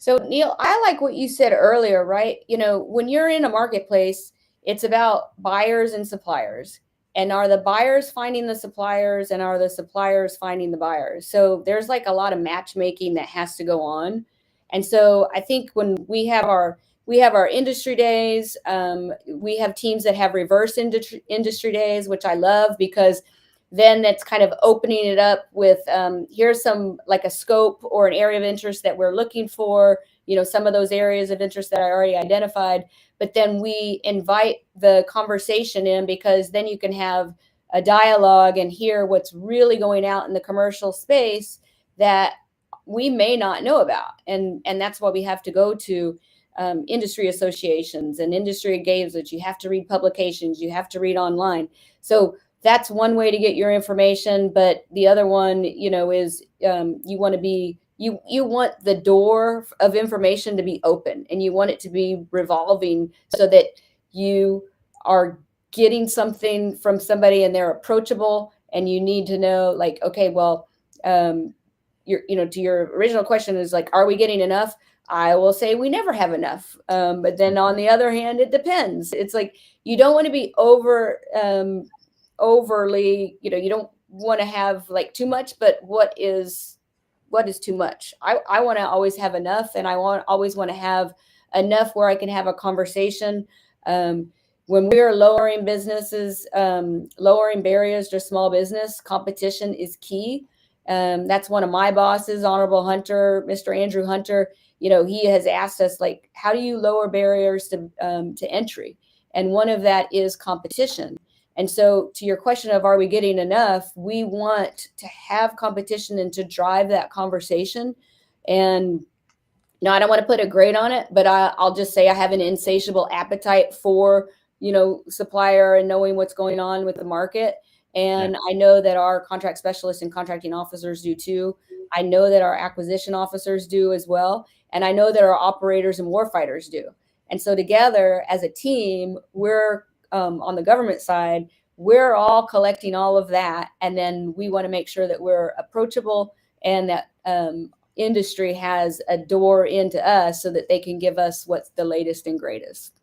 So, Neil, I like what you said earlier, right? When you're in a marketplace, it's about buyers and suppliers. And are the buyers finding the suppliers, and are the suppliers finding the buyers? So there's like a lot of matchmaking that has to go on. And so I think when we have our industry days, we have teams that have reverse industry days, which I love because then that's kind of opening it up with here's some like a scope or an area of interest that we're looking for, some of those areas of interest that I already identified. But then we invite the conversation in, because then you can have a dialogue and hear what's really going out in the commercial space that we may not know about. And that's why we have to go to industry associations and industry engagements. You have to read publications, you have to read online. So that's one way to get your information. But the other one, is you want to be you want the door of information to be open, and you want it to be revolving, so that you are getting something from somebody and they're approachable, and you need to know, like, okay, well, to your original question is like, are we getting enough? I will say we never have enough. But then on the other hand, it depends. It's like, you don't want to be overly, you don't want to have like too much, but what is too much? I want to always have enough, and always want to have enough where I can have a conversation. When we are lowering barriers to small business, competition is key. That's one of my bosses, Honorable Hunter, Mr. Andrew Hunter. He has asked us, like, how do you lower barriers to entry? And one of that is competition. And so, to your question of are we getting enough, we want to have competition and to drive that conversation. And I don't want to put a grade on it, but I'll just say I have an insatiable appetite for, supplier and knowing what's going on with the market. And I know that our contract specialists and contracting officers do too. I know that our acquisition officers do as well. And I know that our operators and warfighters do. And so together as a team, we're on the government side, we're all collecting all of that. And then we want to make sure that we're approachable, and that industry has a door into us so that they can give us what's the latest and greatest.